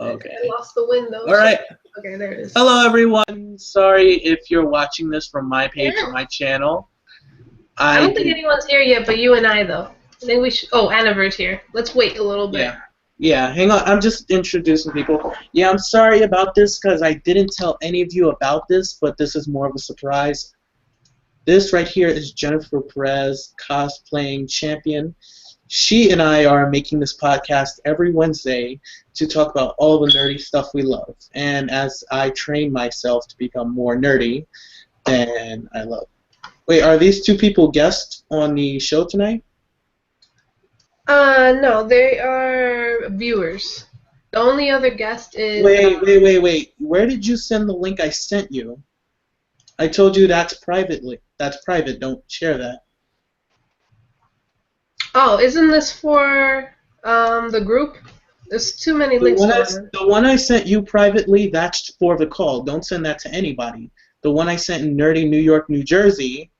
Okay. I lost the window. All right. Okay, there it is. Hello, everyone. Sorry if you're watching this from my page or my channel. I don't think anyone's here yet, but you and I, though. I think we should. Oh, Anna's here. Let's wait a little bit. Yeah, hang on. I'm just introducing people. Yeah, I'm sorry about this because I didn't tell any of you about this, but this is more of a surprise. This right here is Jennifer Perez, cosplaying champion. She and I are making this podcast every Wednesday to talk about all the nerdy stuff we love. And as I train myself to become more nerdy than I love. Wait, are these two people guests on the show tonight? No, they are viewers. The only other guest is... Wait. Where did you send the link I sent you? I told you that's privately. That's private. Don't share that. Oh, isn't this for the group? There's too many links. The one I sent you privately, that's for the call. Don't send that to anybody. The one I sent in Nerdy New York, New Jersey,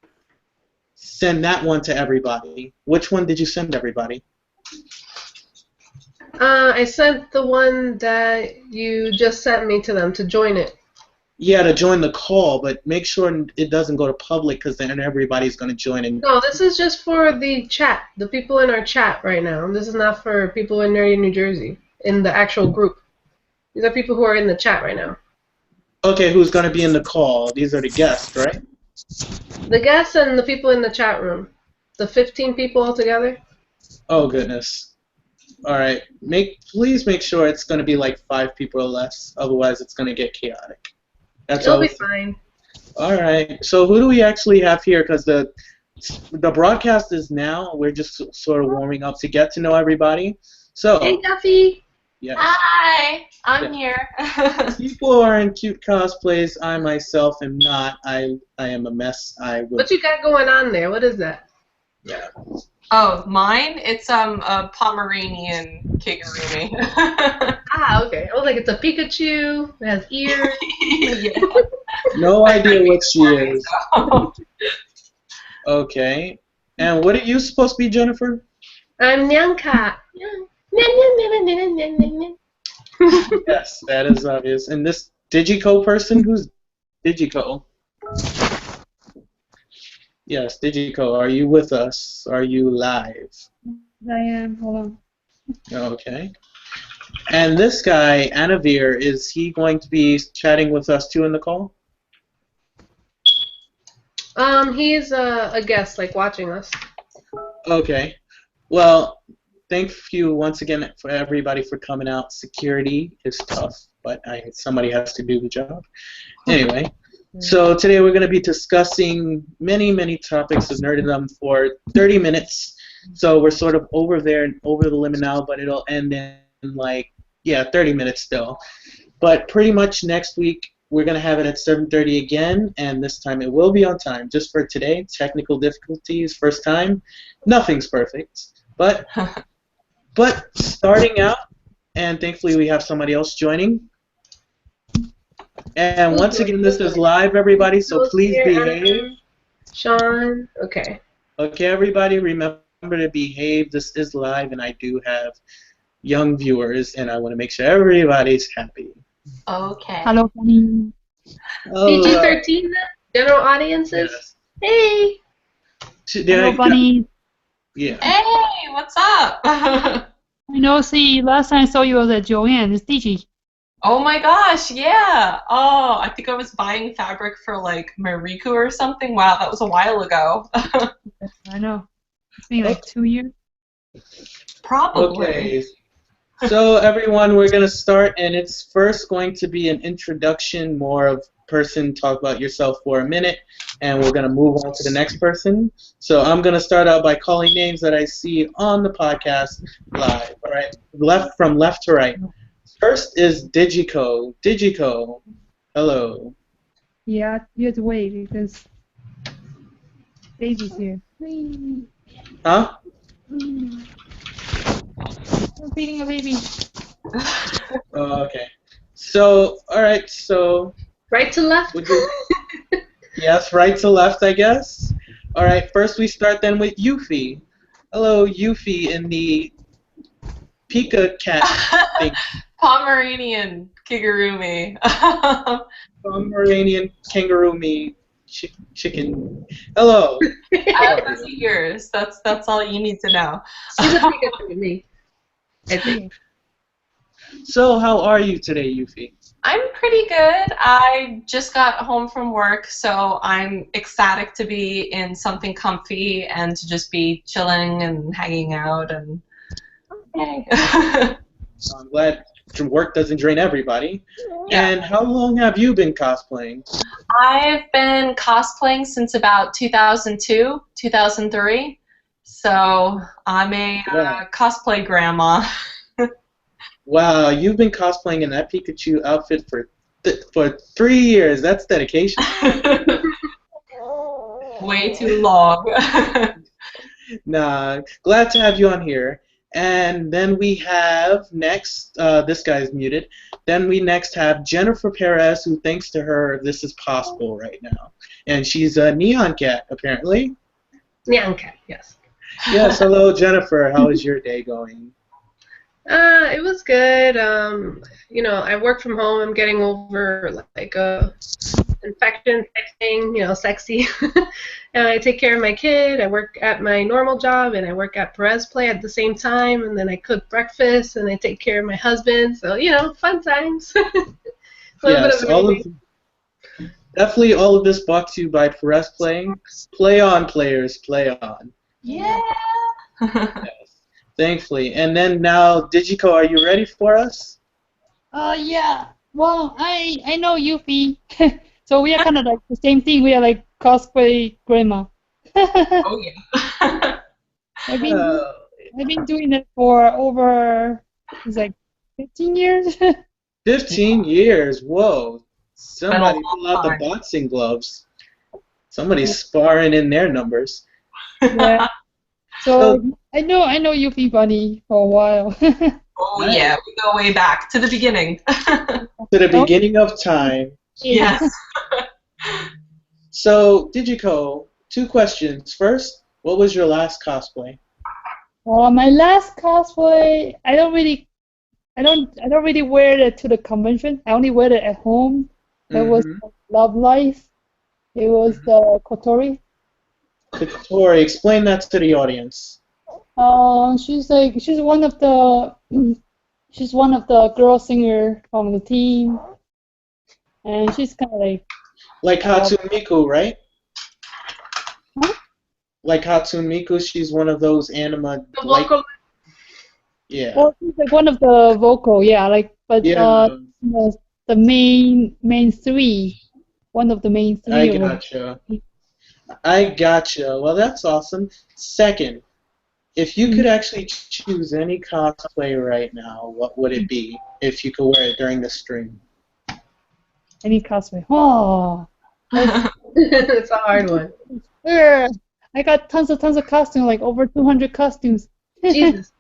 send that one to everybody. Which one did you send everybody? I sent the one that you just sent me to them to join it. Yeah, to join the call, but make sure it doesn't go to public because then everybody's going to join in. No, this is just for the chat, the people in our chat right now. This is not for people in Nerdy New Jersey, in the actual group. These are people who are in the chat right now. Okay, who's going to be in the call? These are the guests, right? The guests and the people in the chat room. The 15 people altogether. Oh, goodness. All right. Please make sure it's going to be like 5 people or less. Otherwise, it's going to get chaotic. It'll be fine. All right. So who do we actually have here? Because the broadcast is now. We're just sort of warming up to get to know everybody. So. Hey, Duffy. Yes. Hi. I'm here. People are in cute cosplays. I myself am not. I am a mess. What you got going on there? What is that? Yeah. Oh, mine? It's a Pomeranian Kigurumi. Ah, okay. I was like, it's a Pikachu. It has ears. Yeah. No idea what she is. Okay. And what are you supposed to be, Jennifer? I'm Nyanka. Yes, that is obvious. And this Digico person, who's Digico? Yes, Digico, are you with us? Are you live? I am. Hold on. Okay. And this guy, Anavir, is he going to be chatting with us too in the call? He's a guest, like watching us. Okay. Well, thank you once again for everybody for coming out. Security is tough, but somebody has to do the job. Anyway. So today we're going to be discussing many topics of nerddom for 30 minutes. So we're sort of over the limit now, but it'll end in 30 minutes still. But pretty much next week we're going to have it at 7:30 again, and this time it will be on time. Just for today, technical difficulties, first time, nothing's perfect. But starting out, and thankfully we have somebody else joining. And once again, this is live, everybody, so please behave. Sean, okay. Okay, everybody, remember to behave. This is live, and I do have young viewers, and I want to make sure everybody's happy. Okay. Hello, Bunny. PG-13, general audiences? Yes. Hey! Hello, Bunny. Yeah. Hey, what's up? I know, see, last time I saw you was at Joanne. It's Digi. Oh my gosh, yeah. Oh, I think I was buying fabric for like Mariku or something. Wow, that was a while ago. I know. It's been like 2 years. Probably. Okay. So everyone, we're going to start, and it's first going to be an introduction, more of person, talk about yourself for a minute, and we're going to move on to the next person. So I'm going to start out by calling names that I see on the podcast live, all right? From left to right. First is Digico. Digico, hello. Yeah, you have to wait because baby's here. Huh? I'm feeding a baby. Oh, okay. So, all right. So. Right to left. Yes, right to left, I guess. All right. First, we start then with Yuffie. Hello, Yuffie in the Pika cat thing. Pomeranian Kigurumi. Pomeranian kangaroo me chicken. Hello. That's yours. That's all you need to know. She's a Pikachu to me, I think. So how are you today, Yuffie? I'm pretty good. I just got home from work, so I'm ecstatic to be in something comfy and to just be chilling and hanging out and yay. So I'm glad work doesn't drain everybody. Yeah. And how long have you been cosplaying? I've been cosplaying since about 2002, 2003. So I'm a cosplay grandma. Wow, you've been cosplaying in that Pikachu outfit for 3 years. That's dedication. Way too long. Nah, glad to have you on here. And then we have next, this guy's muted. Then we next have Jennifer Perez, who thanks to her this is possible right now. And she's a neon cat, apparently. Neon cat, yes. Yes, hello Jennifer. How is your day going? It was good. You know, I work from home. I'm getting over like infection, sexting, you know, sexy. And I take care of my kid. I work at my normal job, and I work at Perez Play at the same time. And then I cook breakfast, and I take care of my husband. So, you know, fun times. Yes, definitely all of this brought to you by Perez Play. Play on, players, play on. Yeah. Yes, thankfully. And then now, Digico, are you ready for us? Yeah. Well, I know Yuffie, so we are kind of like the same thing. We are like cosplay grandma. Oh yeah. I've been doing it for over, it's like 15 years. 15 years, whoa. Somebody Been a long pull out the time. boxing gloves. Somebody's sparring in their numbers. Yeah. So I know Yuffiebunny for a while. Oh yeah, we go way back to the beginning. To the beginning of time. Yes. So, Digico, 2 questions. First, what was your last cosplay? My last cosplay, I don't really wear it to the convention. I only wear it at home. It was Love Life. It was the Kotori. Kotori, explain that to the audience. She's one of the girl singer from the team, and she's kind of like Hatsune Miku, right? Huh? Like Hatsune Miku, she's one of those anime. The vocal. Yeah. Well, she's like one of the vocal, yeah, like but Yeah. The main 3, one of the main 3. I gotcha. Well, that's awesome. Second, if you could actually choose any cosplay right now, what would it be if you could wear it during the stream? Any cosplay? Oh, It's a hard one. yeah. I got tons of costumes, like over 200 costumes. Jesus.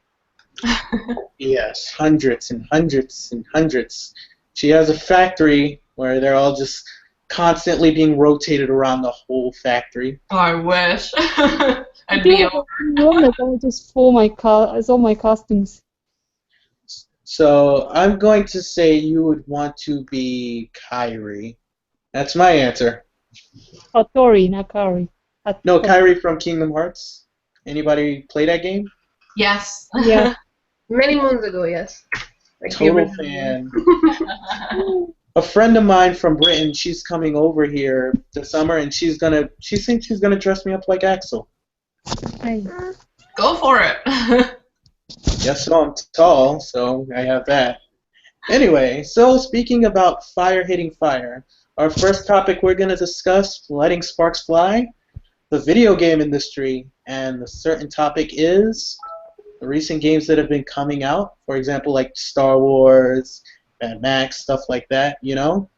Yes, hundreds and hundreds and hundreds. She has a factory where they're all just constantly being rotated around the whole factory. Oh, I wish. I'd I be feel like I would just full my all my costumes. So I'm going to say you would want to be Kairi. That's my answer. Kotori, not Kari. No, Kairi from Kingdom Hearts. Anybody play that game? Yes. Yeah. Many moons ago, yes. Like the Total original fan. one. A friend of mine from Britain, she's coming over here this summer, and she thinks she's gonna dress me up like Axel. Hey. Go for it. Yes, so I'm tall, so I have that. Anyway, so speaking about fire hitting fire, our first topic we're gonna discuss, letting sparks fly, the video game industry, and the certain topic is the recent games that have been coming out, for example, like Star Wars, Mad Max, stuff like that, you know?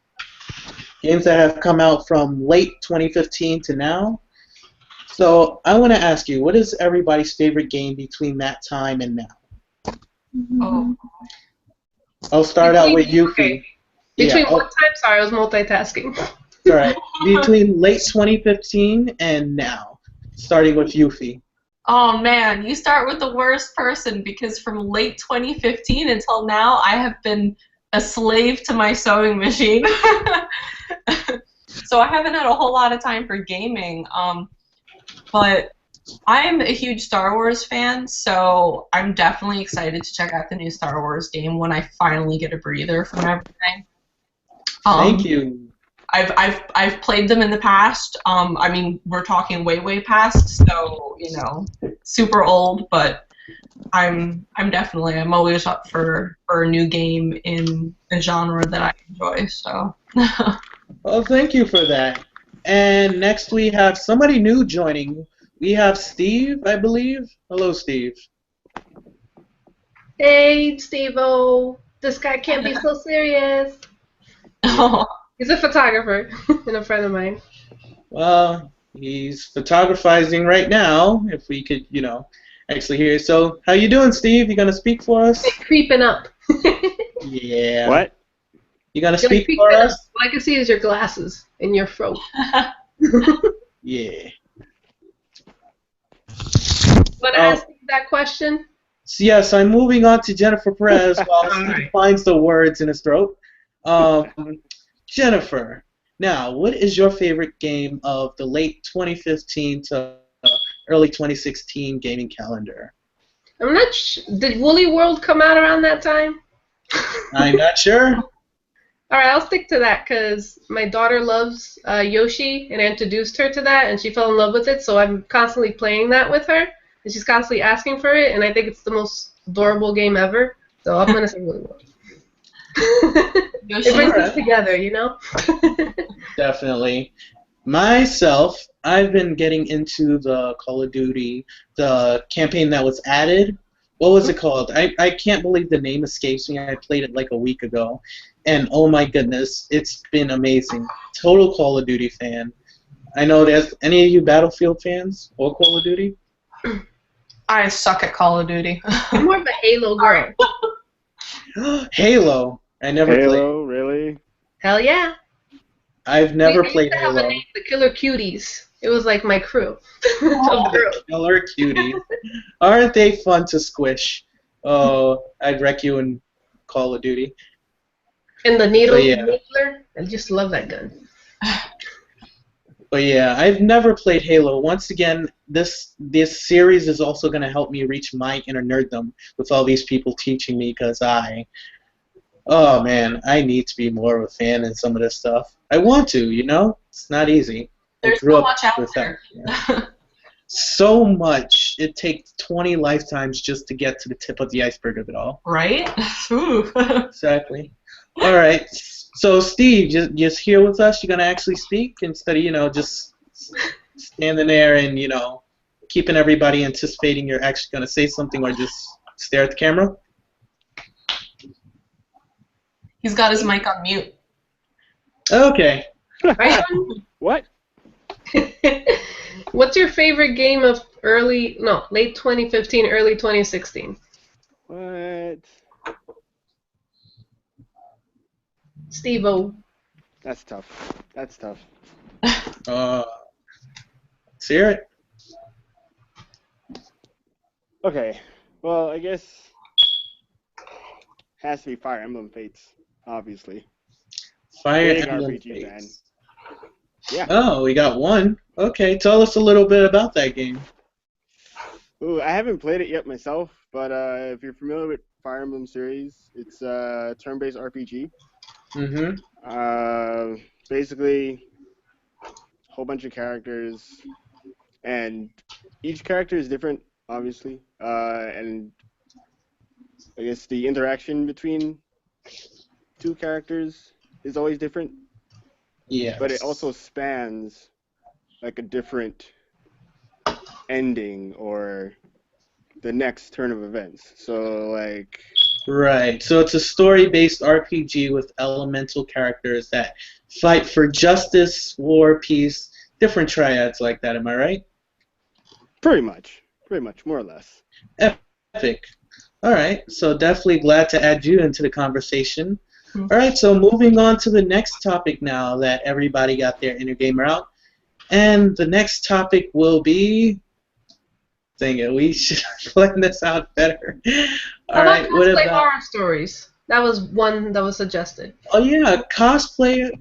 Games that have come out from late 2015 to now. So I want to ask you, what is everybody's favorite game between that time and now? Oh. I'll start out with Yuffie. Okay. Between what time? Sorry, I was multitasking. Alright. Between late 2015 and now, starting with Yuffie. Oh man, you start with the worst person because from late 2015 until now, I have been a slave to my sewing machine. So I haven't had a whole lot of time for gaming. But I'm a huge Star Wars fan, so I'm definitely excited to check out the new Star Wars game when I finally get a breather from everything. Thank you. I've played them in the past. I mean, we're talking way past, so you know, super old. But I'm always up for a new game in a genre that I enjoy. So. Well, thank you for that. And next we have somebody new joining. We have Steve, I believe. Hello, Steve. Hey, Steve-O. This guy can't be so serious. Oh. He's a photographer and a friend of mine. Well, he's photographizing right now, if we could, actually hear. So, how you doing, Steve? You gonna speak for us? They're creeping up. Yeah. What? You gonna speak for us? All I can see is your glasses and your throat. Yeah. Want to ask me that question? So yes, I'm moving on to Jennifer Perez while Steve right. finds the words in his throat. Jennifer, now, what is your favorite game of the late 2015 to early 2016 gaming calendar? I'm not Did Woolly World come out around that time? I'm not sure. All right, I'll stick to that because my daughter loves Yoshi, and I introduced her to that, and she fell in love with it, so I'm constantly playing that with her, and she's constantly asking for it, and I think it's the most adorable game ever, so I'm going to say Woolly World. It brings us together, you know? Definitely. Myself, I've been getting into the Call of Duty, the campaign that was added. What was it called? I can't believe the name escapes me. I played it like a week ago. And oh my goodness, it's been amazing. Total Call of Duty fan. I know there's any of you Battlefield fans or Call of Duty? I suck at Call of Duty. I'm more of a Halo girl. Halo. I never played. Halo, really? Hell yeah. I've never We played used to have Halo. a name, the Killer Cuties. It was like my crew of girls. Killer cuties. Aren't they fun to squish? Oh, I'd wreck you in Call of Duty. And the needle yeah. needler. I just love that gun. But yeah, I've never played Halo. Once again, this series is also going to help me reach my inner nerddom with all these people teaching me because oh man, I need to be more of a fan in some of this stuff. I want to, It's not easy. There's so much out there. So much. It takes 20 lifetimes just to get to the tip of the iceberg of it all. Right? Ooh. Exactly. All right. So, Steve, just here with us. You're going to actually speak instead of, just standing there and, keeping everybody anticipating you're actually going to say something or just stare at the camera? He's got his mic on mute. Okay. Right? What? What's your favorite game of late 2015, early 2016? What? Steve-O. That's tough. That's tough. Let's hear it. Okay. Well, I guess has to be Fire Emblem Fates, obviously. Fire Big Emblem RPG fan. Fates. Yeah. Oh, we got one. Okay, tell us a little bit about that game. Ooh, I haven't played it yet myself, but if you're familiar with Fire Emblem series, it's a turn-based RPG. Mm-hmm. Basically, a whole bunch of characters, and each character is different, obviously, and I guess the interaction between two characters is always different. Yeah. But it also spans like a different ending or the next turn of events. So like. Right. So it's a story-based RPG with elemental characters that fight for justice, war, peace, different triads like that. Am I right? Pretty much, more or less. Epic. All right. So definitely glad to add you into the conversation. All right, so moving on to the next topic now that everybody got their inner gamer out. And the next topic will be Dang it, we should plan this out better. How All about right, what cosplay about? horror stories? That was one that was suggested. Oh yeah, cosplay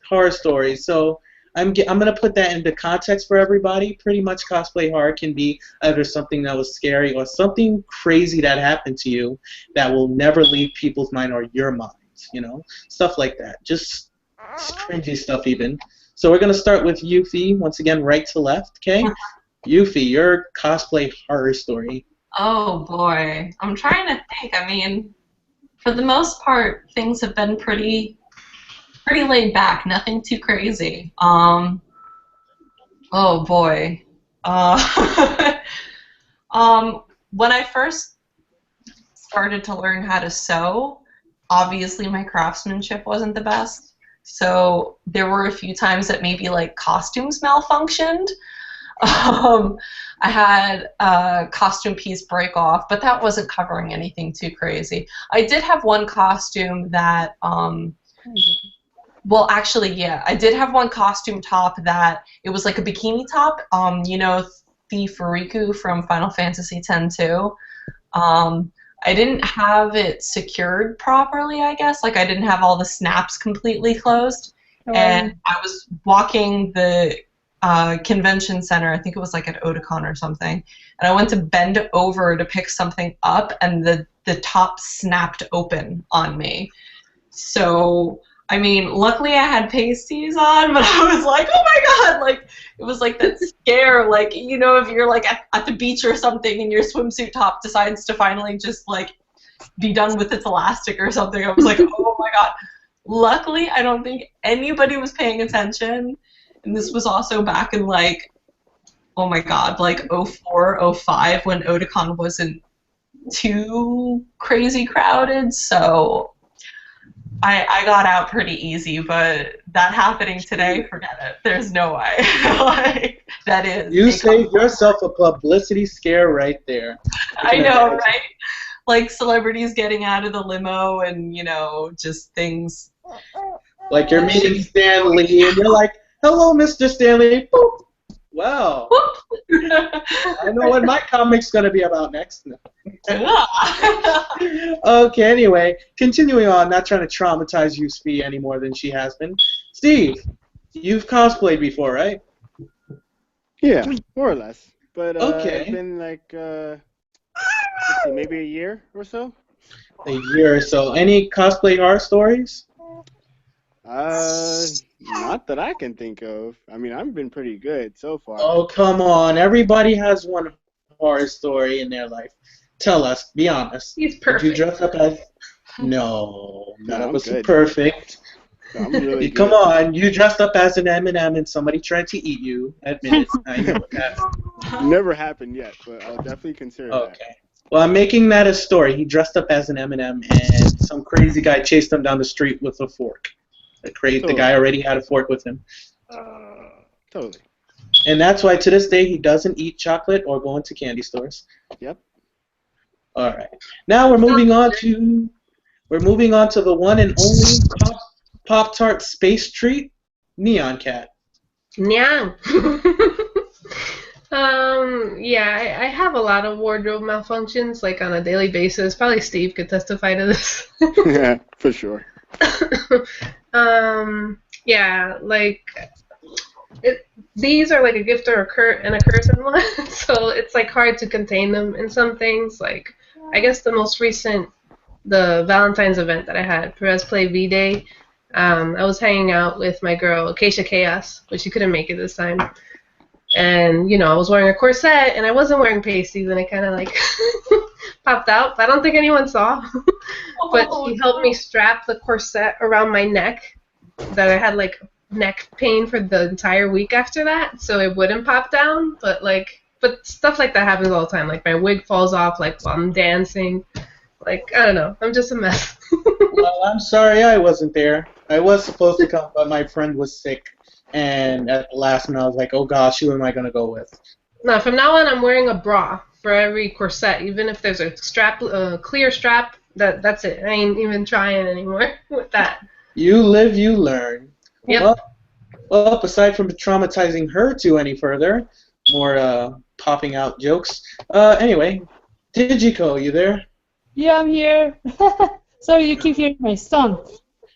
horror stories. So I'm gonna put that into context for everybody. Pretty much cosplay horror can be either something that was scary or something crazy that happened to you that will never leave people's mind or your minds. You know, stuff like that. Just cringy stuff even. So we're gonna start with Yuffie once again, right to left. Okay, Yuffie, your cosplay horror story. Oh boy, I'm trying to think. I mean, for the most part, things have been pretty laid back. Nothing too crazy. Oh boy. When I first started to learn how to sew, obviously my craftsmanship wasn't the best. So there were a few times that maybe like costumes malfunctioned. I had a costume piece break off, but that wasn't covering anything too crazy. I did have one costume that, well, actually, yeah, I did have one costume top that it was like a bikini top. You know, Thief Riku from Final Fantasy X-2. I didn't have it secured properly, I guess. Like, I didn't have all the snaps completely closed. And I was walking the convention center, I think it was like at Otakon or something, and I went to bend over to pick something up, and the top snapped open on me. So, I mean, luckily I had pasties on, but I was like, oh my god, like, it was like that scare, like, you know, if you're like at the beach or something and your swimsuit top decides to finally just like be done with its elastic or something. I was like, oh my god. Luckily, I don't think anybody was paying attention. And this was also back in, like, oh my god, like 04, 05, when Otakon wasn't too crazy crowded, so I got out pretty easy, but that happening today, forget it. There's no way. Like, that is. You saved yourself a publicity scare right there. I know, right? Like, celebrities getting out of the limo and, you know, just things. Like you're meeting Stan Lee and you're like, hello, Mr. Stanley. Boop. Wow. I know what my comic's going to be about next. Okay, anyway, continuing on, not trying to traumatize Yuffie any more than she has been. Steve, you've cosplayed before, right? Yeah, more or less. But okay. It's been like, let's see, maybe a year or so. A year or so. Any cosplay horror stories? Not that I can think of. I mean, I've been pretty good so far. Oh, come on. Everybody has one horror story in their life. Tell us. Be honest. He's perfect. Did you dress up as... No, none of us are good. Perfect. No, I'm really Come good. on. You dressed up as an M&M and somebody tried to eat you. Admit it. I know that. Never happened yet, but I'll definitely consider that. Okay. Well, I'm making that a story. He dressed up as an M&M and some crazy guy chased him down the street with a fork. The guy already had a fork with him. Totally. And that's why to this day he doesn't eat chocolate or go into candy stores. Yep. All right. Now we're moving on to the one and only Pop-Tart space treat, Neon Cat. Yeah. Yeah, I have a lot of wardrobe malfunctions, like on a daily basis. Probably Steve could testify to this. Yeah, for sure. Yeah, like these are like a gift or a curse in one, so it's like hard to contain them in some things. Like, I guess the most recent, the Valentine's event that I had, Perez Play V-Day, I was hanging out with my girl Acacia Chaos, but she couldn't make it this time. And, you know, I was wearing a corset, and I wasn't wearing pasties, and it kind of, like, popped out. I don't think anyone saw. But she helped me strap the corset around my neck, that I had, like, neck pain for the entire week after that, so it wouldn't pop down. But stuff like that happens all the time. Like, my wig falls off, like, while I'm dancing. Like, I don't know. I'm just a mess. Well, I'm sorry I wasn't there. I was supposed to come, but my friend was sick. And at the last minute, I was like, oh gosh, who am I going to go with? No, from now on, I'm wearing a bra for every corset. Even if there's a strap, clear strap, that's it. I ain't even trying anymore with that. You live, you learn. Yep. Well, aside from traumatizing her to any further, more popping out jokes. Anyway, Digiko, you there? Yeah, I'm here. Sorry, you keep hearing my son.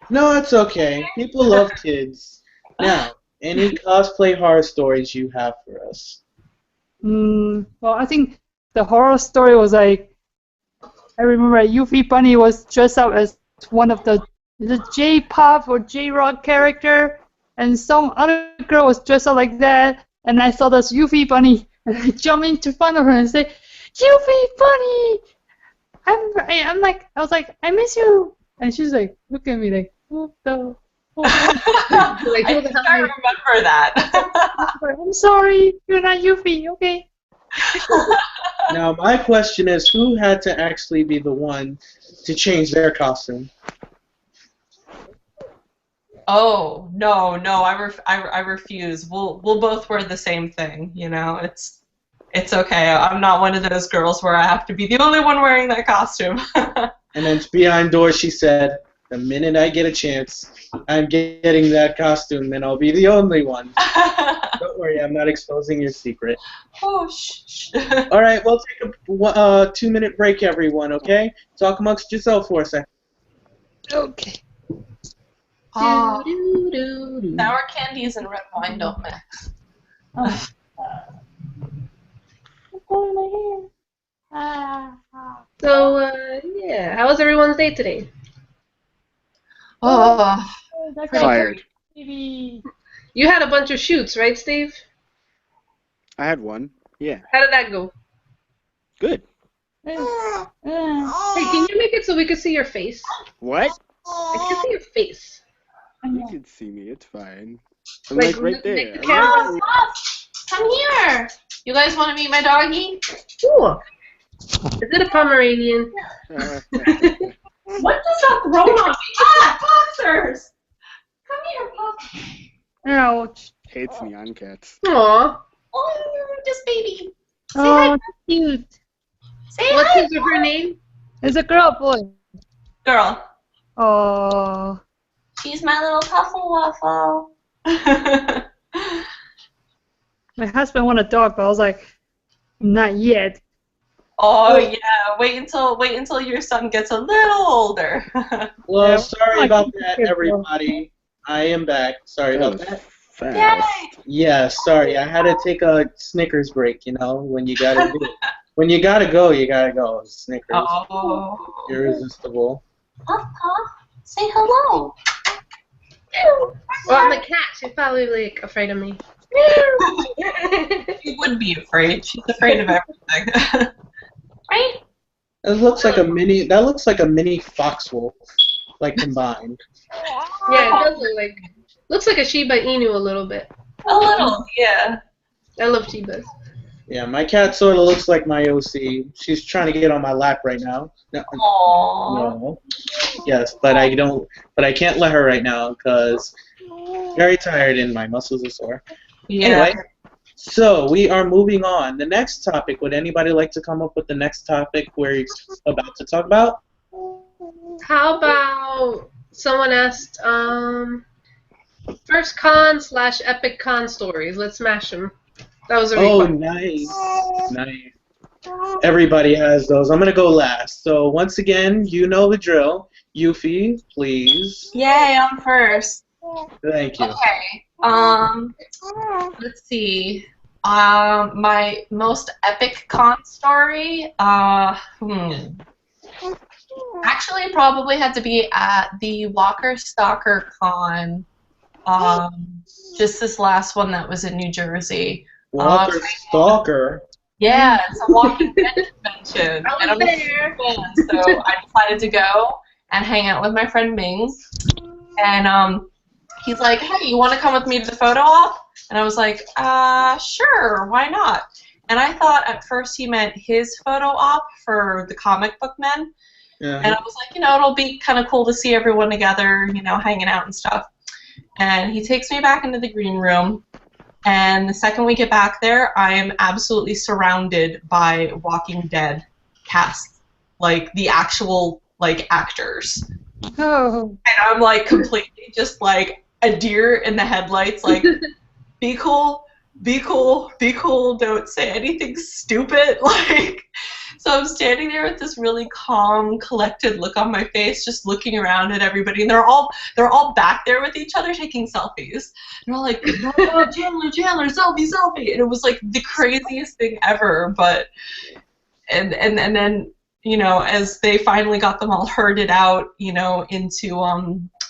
No, it's okay. People love kids. Now, any cosplay horror stories you have for us? Well, I think the horror story was like, I remember Yuffiebunny was dressed up as one of the J-pop or J-rock character, and some other girl was dressed up like that, and I saw this Yuffiebunny, and I jumped into front of her and said, Yuffiebunny! I was like, I miss you, and she's like, look at me like, what the? Like, I think I remember that. I'm sorry, you're not Yuffie, okay? Now, my question is, who had to actually be the one to change their costume? Oh no, I refuse. We'll both wear the same thing. You know, it's okay. I'm not one of those girls where I have to be the only one wearing that costume. And then behind doors, she said, the minute I get a chance, I'm getting that costume, and I'll be the only one. Don't worry, I'm not exposing your secret. Oh, shh. All right, we'll take a 2-minute break, everyone, okay? Talk amongst yourself for a second. Okay. Oh, sour candies and red wine don't mix. Oh. I'm pulling my hair. So, yeah, how was everyone's day today? Oh, That's Tired. Baby. You had a bunch of shoots, right, Steve? I had one. Yeah. How did that go? Good. Hey, can you make it so we can see your face? What? I can see your face. You can see me. It's fine. I'm Like, like right make there. the camera- come here. You guys want to meet my doggy? Cool. Is it a Pomeranian? What does that throw on me? Ah, boxers! Come here, Pop. Ouch. Hates neon cats. Aw. Oh, just baby. Say Oh, hi. that's cute. Say What's hi. her name? It's a girl, boy. Girl. Oh. She's my little Puffle Waffle. My husband wanted a dog, but I was like, not yet. Oh yeah, wait until your son gets a little older. Well, Yeah, sorry I about think that, it's everybody. I am back. Sorry That about was that. fast. Yeah, sorry. I had to take a Snickers break, you know, when you gotta do it. When you gotta go, you gotta go. Snickers. Oh. Irresistible. Puff, say hello. Well, I'm a cat. She's probably, like, afraid of me. She would be afraid. She's afraid of everything. Right? It looks like a mini. That looks like a mini fox wolf, like combined. Yeah, it does look like... Looks like a Shiba Inu a little bit. A little, yeah. I love Shibas. Yeah, my cat sort of looks like my OC. She's trying to get on my lap right now. No, Aww. no. Yes, but I don't. But I can't let her right now because very tired and my muscles are sore. Yeah. Anyway, so we are moving on. The next topic. Would anybody like to come up with the next topic we're about to talk about? How about someone asked, first con / epic con stories. Let's smash them. That was a Oh, request. nice. Nice. Everybody has those. I'm going to go last. So once again, you know the drill. Yuffie, please. Yay, I'm first. Thank you. Okay. Let's see. My most epic con story. Actually, probably had to be at the Walker Stalker Con. Just this last one that was in New Jersey. Walker Stalker. Yeah, it's a Walking Dead convention. I And was I'm a there. huge fan, so I decided to go and hang out with my friend Ming. And he's like, hey, you want to come with me to the photo op? And I was like, sure, why not? And I thought at first he meant his photo op for the comic book men. Yeah. And I was like, it'll be kind of cool to see everyone together, hanging out and stuff. And he takes me back into the green room. And the second we get back there, I am absolutely surrounded by Walking Dead cast. Like, the actual, actors. Oh. And I'm, completely just, a deer in the headlights, be cool, be cool, don't say anything stupid. Like, so I'm standing there with this really calm, collected look on my face, just looking around at everybody, and they're all back there with each other taking selfies. And they're all like, no, Chandler, selfie. And it was like the craziest thing ever. But and then, you know, as they finally got them all herded out, you know, into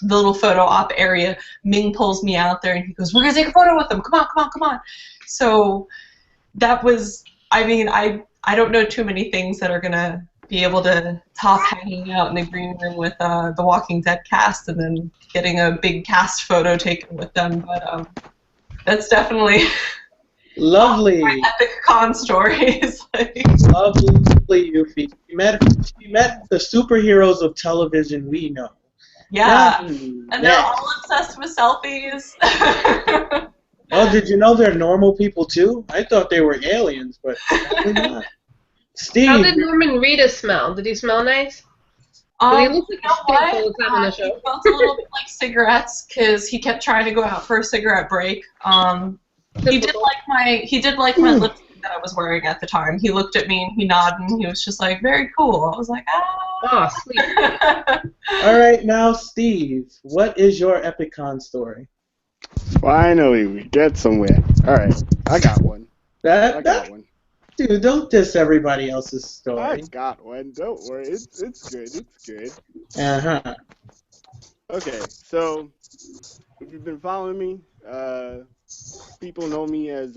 the little photo op area, Ming pulls me out there and he goes, "We're gonna take a photo with them. Come on." So that was, I mean, I don't know too many things that are gonna be able to top hanging out in the green room with the Walking Dead cast and then getting a big cast photo taken with them. But that's definitely lovely. My epic con stories. Like. Lovely, Yuffie. You met the superheroes of television we know. Yeah, and they're all obsessed with selfies. Oh, did you know they're normal people too? I thought they were aliens, but apparently not. Steve. How did Norman Reedus smell? Did he smell nice? He looked like you know what? He felt a little bit like cigarettes because he kept trying to go out for a cigarette break. He did like my lipstick that I was wearing at the time. He looked at me and he nodded and he was just like, "Very cool." I was like, "Ah." Oh, sweet. All right, now Steve, what is your epic con story? Finally, we get somewhere. All right, I got one. I got one. Dude, don't diss everybody else's story. I got one. Don't worry. It's good. It's good. Uh-huh. Okay, so if you've been following me, people know me as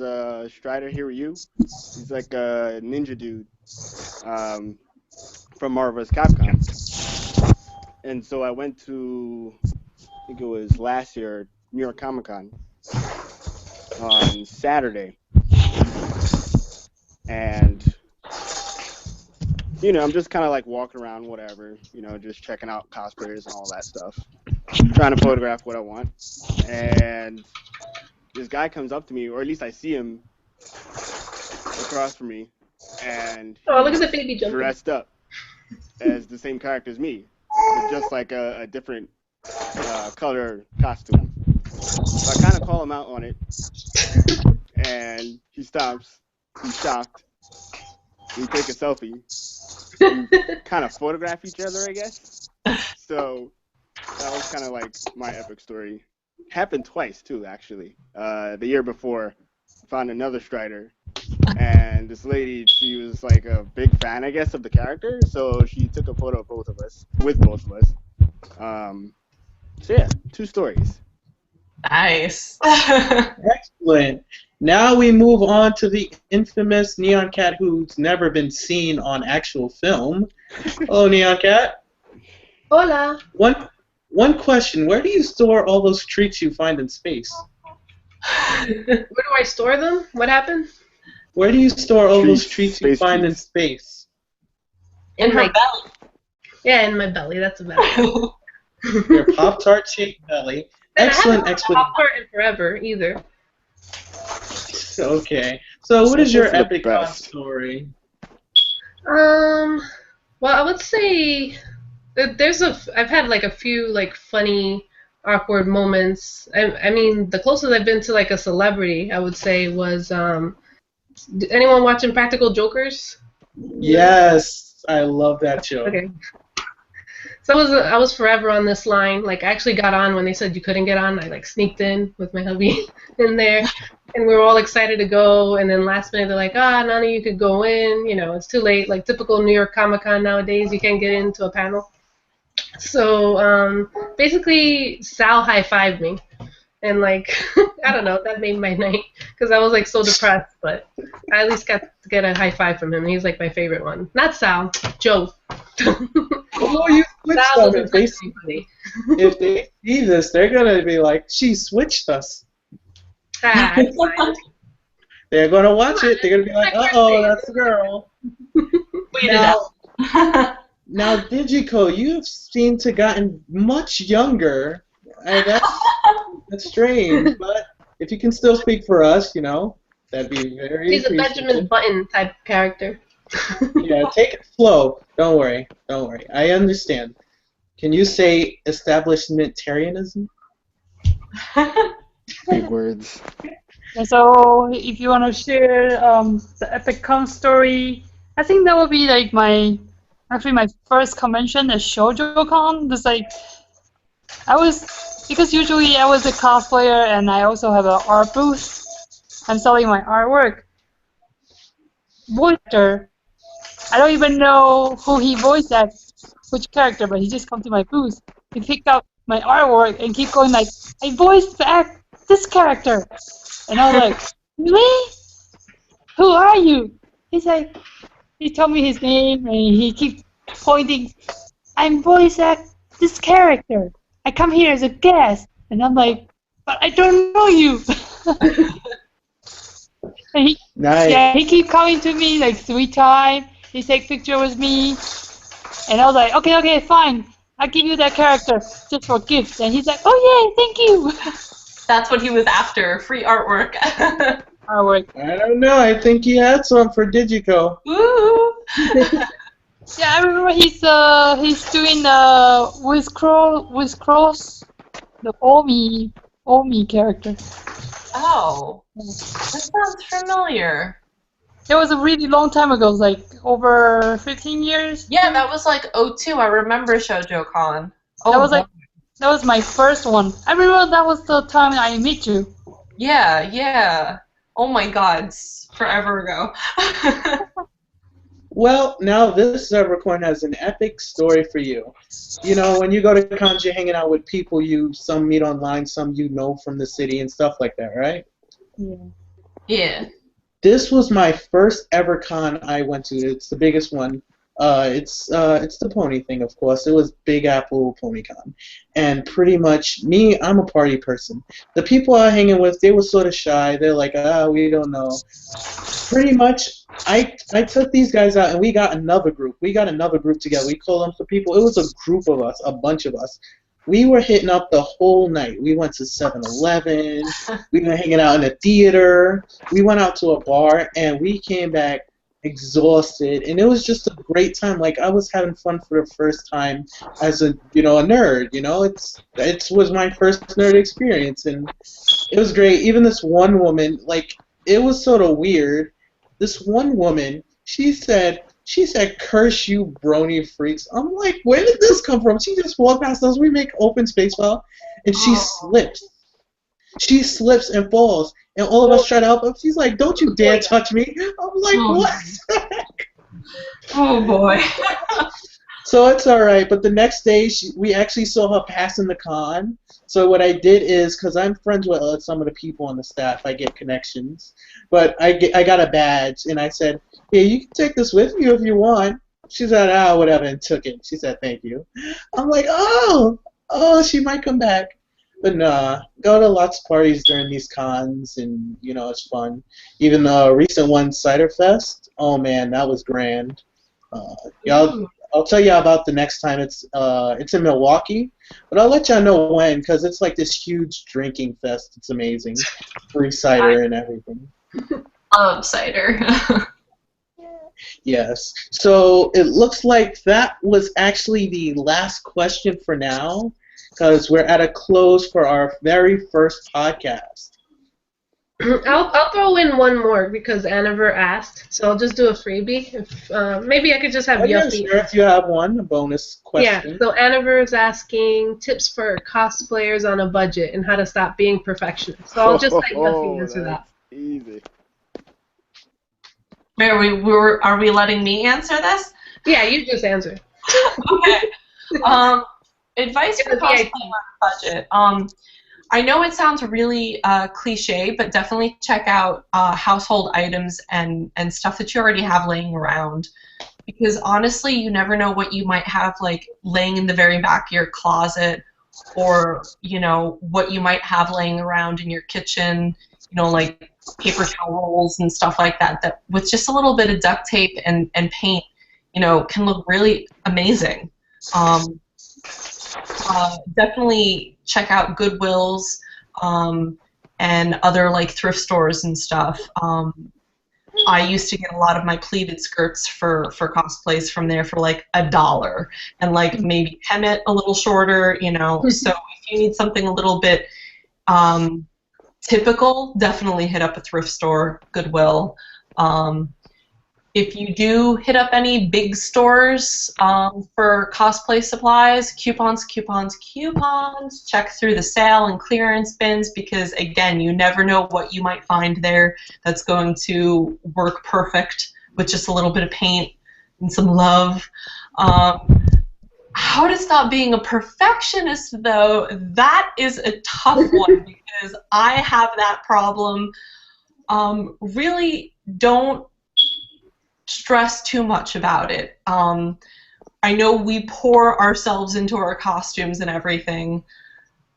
Strider Hiryu. He's like a ninja dude from Marvel vs. Capcom. And so I went to, I think it was last year, New York Comic Con on Saturday. And, you know, I'm just kind of like walking around, whatever, you know, just checking out cosplayers and all that stuff. Trying to photograph what I want. And this guy comes up to me, or at least I see him across from me, and look at the baby jumping. Dressed up as the same character as me, with just like a different color costume. So I kind of call him out on it, and he stops. He's shocked. We take a selfie. We kind of photograph each other, I guess. So that was kind of like my epic story. Happened twice too, actually. The year before, I found another Strider, and this lady, she was like a big fan, I guess, of the character, so she took a photo of both of us, with both of us. So yeah, 2 stories. Nice. Excellent. Now we move on to the infamous Neon Cat, who's never been seen on actual film. Hello, Neon Cat. Hola. One question: where do you store all those treats you find in space? Where do I store them? What happened? Where do you store all those treats you find in space? In her belly. Yeah, in my belly. That's a belly. Your Pop-Tart shaped belly. Excellent explanation. Pop-Tart in forever either. Okay. So what is your epic con story? Well, I would say that I've had like a few like funny, awkward moments. I mean, the closest I've been to like a celebrity, I would say, was anyone watching Practical Jokers? Yes, I love that show. Okay. So I was forever on this line. Like, I actually got on when they said you couldn't get on. I like sneaked in with my hubby in there, and we were all excited to go. And then last minute they're like, none of you could go in. You know, it's too late. Like typical New York Comic Con nowadays, you can't get into a panel. So basically, Sal high-fived me, and like I don't know, that made my night because I was like so depressed. But I at least got to get a high five from him. He's like my favorite one. Not Sal, Joe. Oh, you switched them. If they see this, they're gonna be like, "She switched us." They're gonna watch it. They're gonna be like, "Uh-oh, that's the girl." Now, Digico, you've seemed to gotten much younger. That's strange, but if you can still speak for us, you know, that'd be very. He's a Benjamin Button type character. Yeah, take it slow. Don't worry. I understand. Can you say establishmentarianism? Big words. And so if you want to share the Epic Con story, I think that would be like my first convention at ShoujoCon. Just like because usually I was a cosplayer and I also have an art booth. I'm selling my artwork. Voice actor, I don't even know who he voiced which character, but he just come to my booth. He picked up my artwork and keep going like, I voiced this character. And I was like, really? Who are you? He's like, he told me his name and he keeps pointing, I'm voice this character. I come here as a guest. And I'm like, but I don't know you. And he keep coming to me like 3 times. He take picture with me. And I was like, okay, fine. I'll give you that character just for gifts. And he's like, oh, yay, thank you. That's what he was after, free artwork. Artwork. I don't know. I think he had some for Digico. Woo! Yeah, I remember he's doing with Cross, the Omi character. Oh, that sounds familiar. It was a really long time ago, it was like over 15 years. Yeah, that was like '02. I remember ShoujoCon. Oh, that was my first one. I remember that was the time I met you. Yeah. Oh my God, it's forever ago. Well, now this recording has an epic story for you. You know, when you go to cons, you're hanging out with people some meet online, some you know from the city and stuff like that, right? Yeah. This was my first ever con I went to. It's the biggest one. It's the pony thing, of course. It was Big Apple PonyCon, and pretty much me, I'm a party person. The people I was hanging with, they were sort of shy. They're like, we don't know. Pretty much, I took these guys out, and we got another group. We got another group together. We called them some people. It was a group of us, a bunch of us. We were hitting up the whole night. We went to 7-Eleven. We were hanging out in the theater. We went out to a bar, and we came back exhausted, and it was just a great time. Like, I was having fun for the first time as a nerd. It was my first nerd experience, and it was great. Even this one woman, like, it was sort of weird. This one woman, she said, curse you brony freaks. I'm like, where did this come from? She just walked past us. We make open space well, and she slips. She slips and falls, and all of us try to help her. She's like, don't you dare touch me. I'm like, what the heck? Oh, boy. So it's all right, but the next day, we actually saw her passing the con. So what I did is, because I'm friends with some of the people on the staff, I get connections, but I got a badge, and I said, yeah, you can take this with you if you want. She said, whatever, and took it. She said, thank you. I'm like, oh, she might come back. But nah, go to lots of parties during these cons, and, it's fun. Even the recent one, Cider Fest, oh, man, that was grand. I'll tell you about the next time. It's in Milwaukee, but I'll let y'all know when, because it's like this huge drinking fest. It's amazing. Free cider and everything. Love cider. Yes. So it looks like that was actually the last question for now, because we're at a close for our very first podcast. I'll throw in one more because Aniver asked, so I'll just do a freebie. If maybe I could just have Yuffie. Sure, if you have one, a bonus question. Yeah, so Aniver is asking tips for cosplayers on a budget and how to stop being perfectionists. So I'll just let Yuffie answer that. Easy. Are we letting me answer this? Yeah, you just answer. Okay. Advice for cosplaying on a budget. I know it sounds really cliche, but definitely check out household items and stuff that you already have laying around. Because honestly, you never know what you might have like laying in the very back of your closet, or what you might have laying around in your kitchen. Like paper towels and stuff like that. That with just a little bit of duct tape and paint, can look really amazing. Definitely check out Goodwills and other like thrift stores and stuff. I used to get a lot of my pleated skirts for cosplays from there for like $1, and like maybe hem it a little shorter, So if you need something a little bit typical, definitely hit up a thrift store, Goodwill. If you do hit up any big stores for cosplay supplies, coupons, check through the sale and clearance bins because, again, you never know what you might find there that's going to work perfect with just a little bit of paint and some love. How to stop being a perfectionist, though, that is a tough one because I have that problem. Really don't stress too much about it. I know we pour ourselves into our costumes and everything,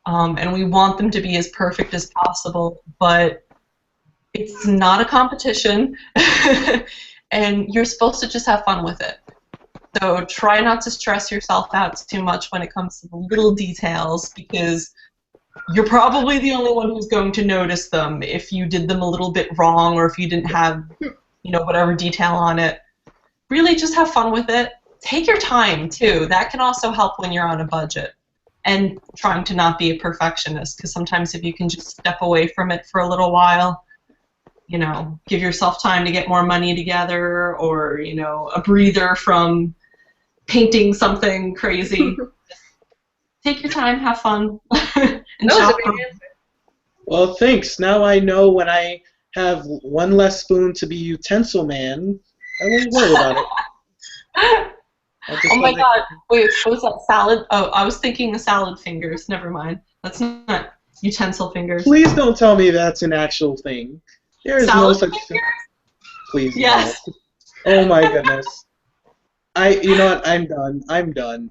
and we want them to be as perfect as possible, but it's not a competition, and you're supposed to just have fun with it. So try not to stress yourself out too much when it comes to the little details because you're probably the only one who's going to notice them if you did them a little bit wrong or if you didn't have whatever detail on it. Really just have fun with it. Take your time, too. That can also help when you're on a budget and trying to not be a perfectionist because sometimes if you can just step away from it for a little while, give yourself time to get more money together or, a breather from painting something crazy. Take your time, have fun, and shop. Well, thanks. Now I know when I have one less spoon to be utensil man, I won't worry about it. Oh my god, wait, what was that, salad? Oh, I was thinking the salad fingers, never mind. That's not utensil fingers. Please don't tell me that's an actual thing. There is salad no such fingers? thing. Please, yes. No. Oh my goodness. You know what, I'm done.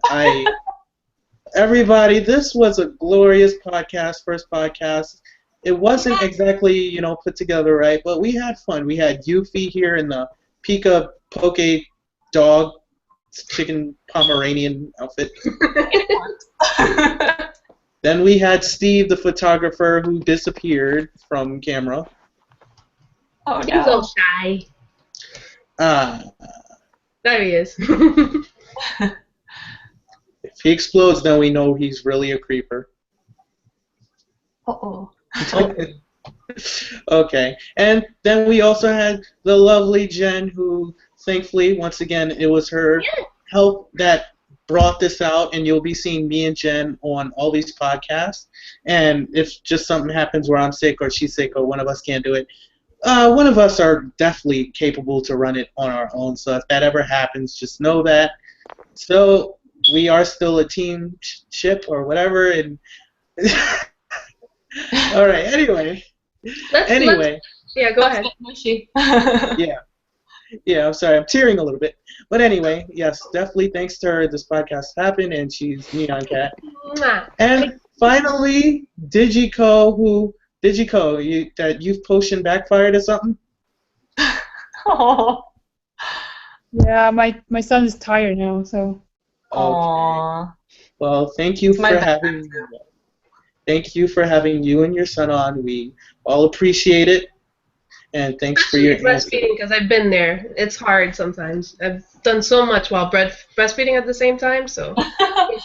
Everybody, this was a glorious podcast, first podcast. It wasn't exactly, put together right, but we had fun. We had Yuffie here in the Pika Poke dog chicken Pomeranian outfit. Then we had Steve, the photographer, who disappeared from camera. Oh, no. He's so shy. There he is. If he explodes, then we know he's really a creeper. Uh-oh. Okay. And then we also had the lovely Jen, who, thankfully, once again, it was her help that brought this out, and you'll be seeing me and Jen on all these podcasts. And if just something happens where I'm sick or she's sick or one of us can't do it, one of us are definitely capable to run it on our own. So if that ever happens, just know that. So we are still a team ship or whatever. And all right. Anyway. Yeah, go ahead. Yeah. I'm sorry. I'm tearing a little bit. But anyway, yes, definitely thanks to her, this podcast happened, and she's Neon Cat. And finally, Digico, that youth potion backfired or something? Oh. Yeah, my son is tired now, so. Aww. Well, thank you for having you and your son on. We all appreciate it. And thanks for your breastfeeding, because I've been there. It's hard sometimes. I've done so much while breastfeeding at the same time, so.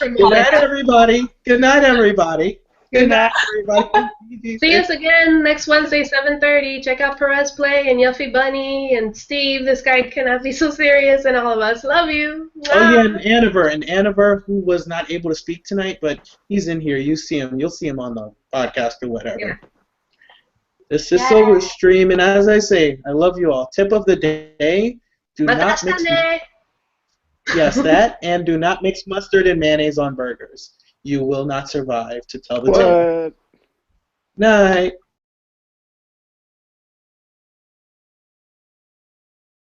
Good night, everybody. Good night, everybody. Good night, everybody. See us again next Wednesday, 7:30. Check out Perez Play and Yuffiebunny and Steve. This guy cannot be so serious, and all of us love you. Oh yeah, and Aniver, who was not able to speak tonight, but he's in here. You see him. You'll see him on the podcast or whatever. Yeah. This is Silver Stream, and as I say, I love you all. Tip of the day: do not mix. Yes, that, and do not mix mustard and mayonnaise on burgers. You will not survive, to tell the truth. Night.